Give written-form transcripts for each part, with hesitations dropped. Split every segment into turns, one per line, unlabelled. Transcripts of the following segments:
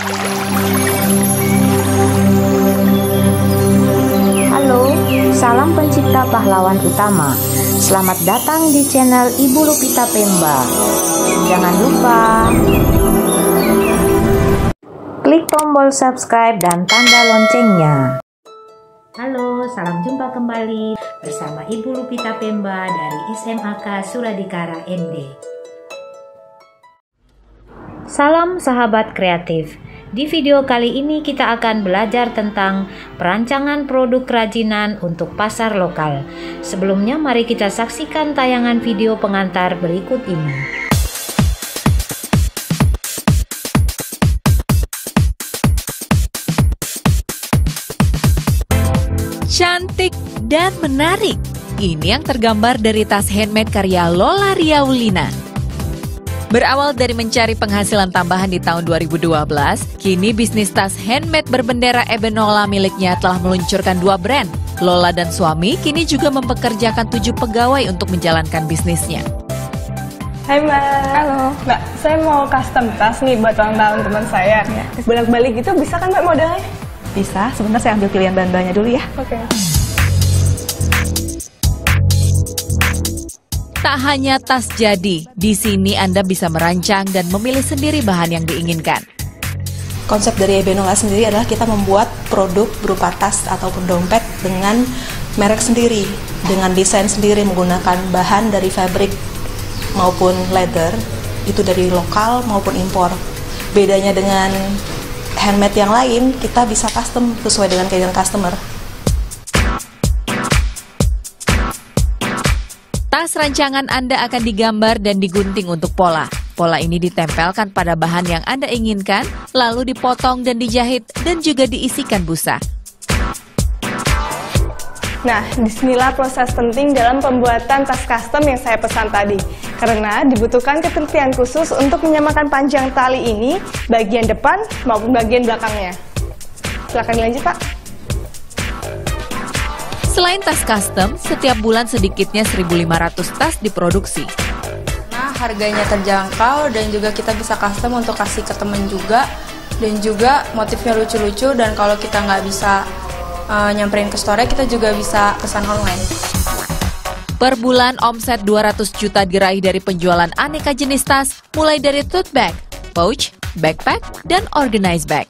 Halo, salam pencipta pahlawan utama. Selamat datang di channel Ibu Lupita Pemba. Jangan lupa klik tombol subscribe dan tanda loncengnya. Halo, salam jumpa kembali bersama Ibu Lupita Pemba dari SMAK Suradikara ND. Salam sahabat kreatif. Di video kali ini kita akan belajar tentang perancangan produk kerajinan untuk pasar lokal. Sebelumnya mari kita saksikan tayangan video pengantar berikut ini.
Cantik dan menarik. Ini yang tergambar dari tas handmade karya Lola Riaulina. Berawal dari mencari penghasilan tambahan di tahun 2012, kini bisnis tas handmade berbendera Ebenola miliknya telah meluncurkan 2 brand. Lola dan suami kini juga mempekerjakan 7 pegawai untuk menjalankan bisnisnya.
Hai Mbak. Halo. Mbak, saya mau custom tas nih buat ulang tahun teman saya. Ya. Bolak-balik gitu bisa kan Mbak modelnya?
Bisa, sebentar saya ambil pilihan bahan-bahannya dulu ya.
Oke.
Tak hanya tas jadi, di sini Anda bisa merancang dan memilih sendiri bahan yang diinginkan.
Konsep dari Ebenola sendiri adalah kita membuat produk berupa tas ataupun dompet dengan merek sendiri, dengan desain sendiri menggunakan bahan dari fabric maupun leather, itu dari lokal maupun impor. Bedanya dengan handmade yang lain, kita bisa custom sesuai dengan keinginan customer.
Tas rancangan Anda akan digambar dan digunting untuk pola. Pola ini ditempelkan pada bahan yang Anda inginkan, lalu dipotong dan dijahit, dan juga diisikan busa.
Nah, disinilah proses penting dalam pembuatan tas custom yang saya pesan tadi. Karena dibutuhkan ketelitian khusus untuk menyamakan panjang tali ini, bagian depan maupun bagian belakangnya. Silakan dilanjut, Pak.
Selain tas custom, setiap bulan sedikitnya 1.500 tas diproduksi.
Nah, harganya terjangkau dan juga kita bisa custom untuk kasih ke temen juga. Dan juga motifnya lucu-lucu, dan kalau kita nggak bisa nyamperin ke store, kita juga bisa pesan online.
Per bulan omset 200 juta diraih dari penjualan aneka jenis tas, mulai dari tote bag, pouch, backpack, dan organized bag.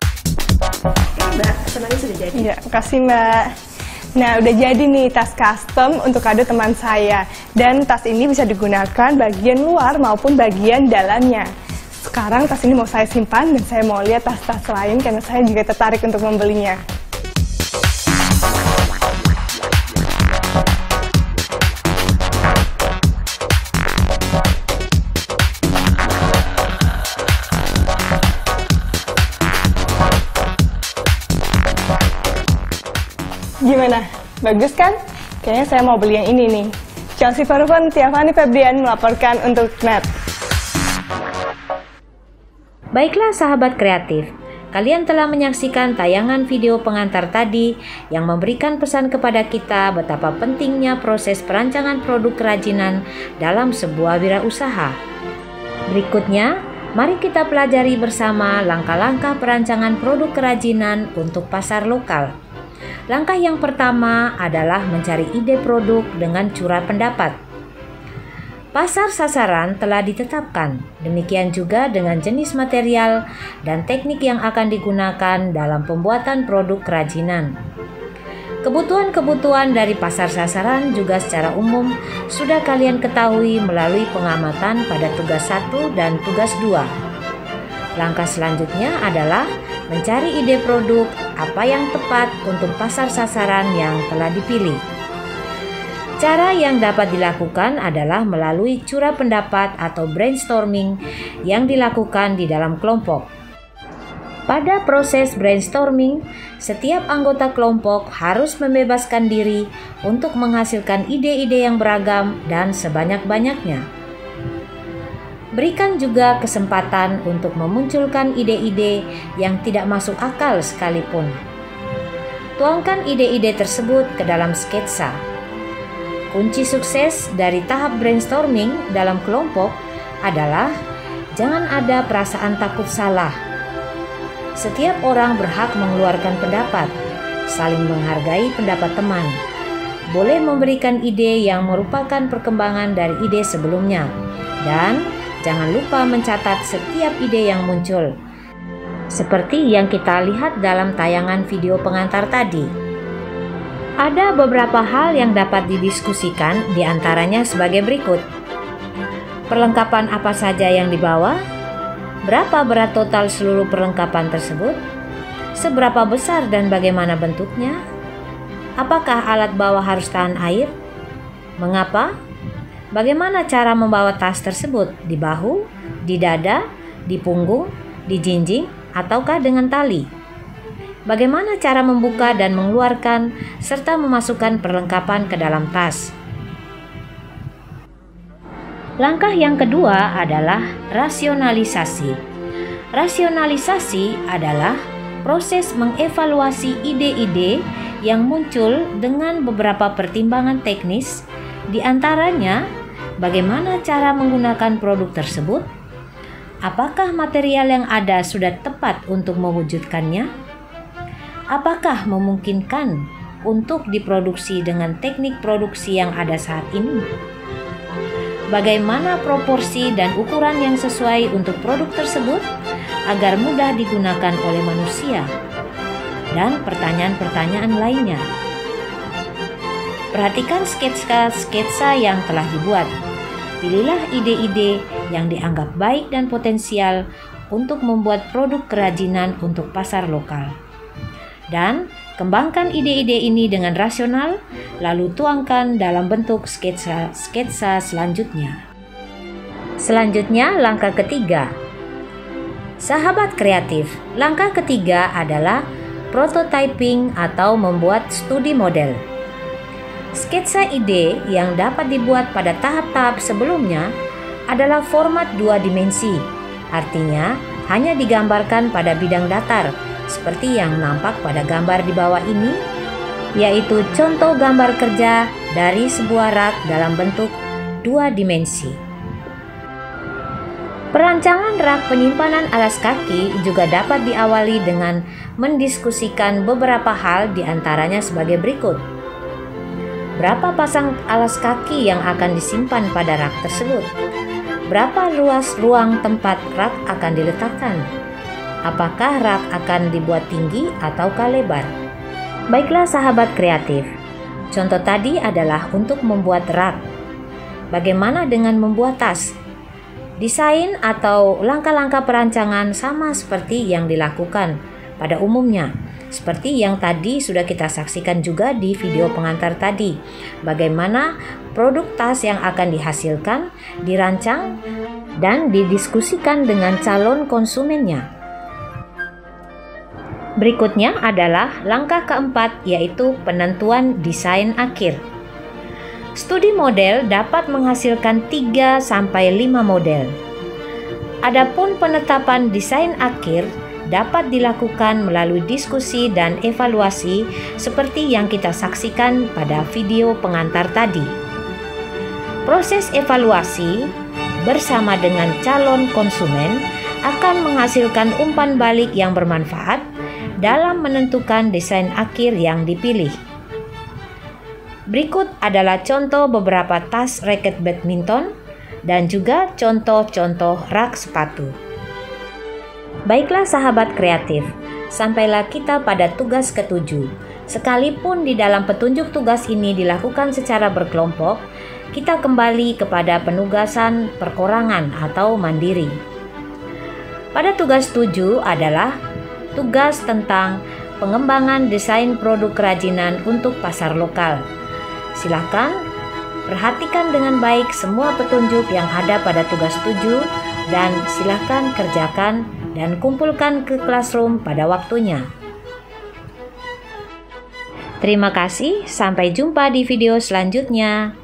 Mbak, pesanannya sudah jadi.
Iya, makasih Mbak. Nah, udah jadi nih tas custom untuk kado teman saya. Dan tas ini bisa digunakan bagian luar maupun bagian dalamnya. Sekarang tas ini mau saya simpan dan saya mau lihat tas-tas lain karena saya juga tertarik untuk membelinya. Gimana? Bagus kan? Kayaknya saya mau beli yang ini nih. Chelsea Farufan, Tiafani Febrian melaporkan untuk NET.
Baiklah sahabat kreatif, kalian telah menyaksikan tayangan video pengantar tadi yang memberikan pesan kepada kita betapa pentingnya proses perancangan produk kerajinan dalam sebuah wirausaha. Berikutnya, mari kita pelajari bersama langkah-langkah perancangan produk kerajinan untuk pasar lokal. Langkah yang pertama adalah mencari ide produk dengan curah pendapat. Pasar sasaran telah ditetapkan, demikian juga dengan jenis material dan teknik yang akan digunakan dalam pembuatan produk kerajinan. Kebutuhan-kebutuhan dari pasar sasaran juga secara umum sudah kalian ketahui melalui pengamatan pada tugas 1 dan tugas 2. Langkah selanjutnya adalah mencari ide produk apa yang tepat untuk pasar sasaran yang telah dipilih. Cara yang dapat dilakukan adalah melalui curah pendapat atau brainstorming yang dilakukan di dalam kelompok. Pada proses brainstorming, setiap anggota kelompok harus membebaskan diri untuk menghasilkan ide-ide yang beragam dan sebanyak-banyaknya. Berikan juga kesempatan untuk memunculkan ide-ide yang tidak masuk akal sekalipun. Tuangkan ide-ide tersebut ke dalam sketsa. Kunci sukses dari tahap brainstorming dalam kelompok adalah jangan ada perasaan takut salah. Setiap orang berhak mengeluarkan pendapat, saling menghargai pendapat teman, boleh memberikan ide yang merupakan perkembangan dari ide sebelumnya, dan jangan lupa mencatat setiap ide yang muncul, seperti yang kita lihat dalam tayangan video pengantar tadi. Ada beberapa hal yang dapat didiskusikan, diantaranya sebagai berikut. Perlengkapan apa saja yang dibawa? Berapa berat total seluruh perlengkapan tersebut? Seberapa besar dan bagaimana bentuknya? Apakah alat bawa harus tahan air? Mengapa? Bagaimana cara membawa tas tersebut? Di bahu, di dada, di punggung, di jinjing, ataukah dengan tali? Bagaimana cara membuka dan mengeluarkan serta memasukkan perlengkapan ke dalam tas? Langkah yang kedua adalah rasionalisasi. Rasionalisasi adalah proses mengevaluasi ide-ide yang muncul dengan beberapa pertimbangan teknis, di antaranya bagaimana cara menggunakan produk tersebut, apakah material yang ada sudah tepat untuk mewujudkannya, apakah memungkinkan untuk diproduksi dengan teknik produksi yang ada saat ini, bagaimana proporsi dan ukuran yang sesuai untuk produk tersebut agar mudah digunakan oleh manusia, dan pertanyaan-pertanyaan lainnya. Perhatikan sketsa-sketsa yang telah dibuat. Pilihlah ide-ide yang dianggap baik dan potensial untuk membuat produk kerajinan untuk pasar lokal. Dan kembangkan ide-ide ini dengan rasional, lalu tuangkan dalam bentuk sketsa-sketsa selanjutnya. Selanjutnya, langkah ketiga. Sahabat kreatif, langkah ketiga adalah prototyping atau membuat studi model. Sketsa ide yang dapat dibuat pada tahap-tahap sebelumnya adalah format 2 dimensi, artinya hanya digambarkan pada bidang datar, seperti yang nampak pada gambar di bawah ini, yaitu contoh gambar kerja dari sebuah rak dalam bentuk 2 dimensi. Perancangan rak penyimpanan alas kaki juga dapat diawali dengan mendiskusikan beberapa hal, diantaranya sebagai berikut. Berapa pasang alas kaki yang akan disimpan pada rak tersebut? Berapa luas ruang tempat rak akan diletakkan? Apakah rak akan dibuat tinggi ataukah lebar? Baiklah sahabat kreatif, contoh tadi adalah untuk membuat rak. Bagaimana dengan membuat tas? Desain atau langkah-langkah perancangan sama seperti yang dilakukan pada umumnya, seperti yang tadi sudah kita saksikan juga di video pengantar tadi. Bagaimana produk tas yang akan dihasilkan, dirancang, dan didiskusikan dengan calon konsumennya. Berikutnya adalah langkah keempat, yaitu penentuan desain akhir. Studi model dapat menghasilkan 3-5 model. Adapun penetapan desain akhir dapat dilakukan melalui diskusi dan evaluasi seperti yang kita saksikan pada video pengantar tadi. Proses evaluasi bersama dengan calon konsumen akan menghasilkan umpan balik yang bermanfaat dalam menentukan desain akhir yang dipilih. Berikut adalah contoh beberapa tas raket badminton dan juga contoh-contoh rak sepatu. Baiklah sahabat kreatif, sampailah kita pada tugas ke-7. Sekalipun di dalam petunjuk tugas ini dilakukan secara berkelompok, kita kembali kepada penugasan perorangan atau mandiri. Pada tugas 7 adalah tugas tentang pengembangan desain produk kerajinan untuk pasar lokal. Silakan perhatikan dengan baik semua petunjuk yang ada pada tugas 7 dan silakan kerjakan dan kumpulkan ke classroom pada waktunya. Terima kasih, sampai jumpa di video selanjutnya.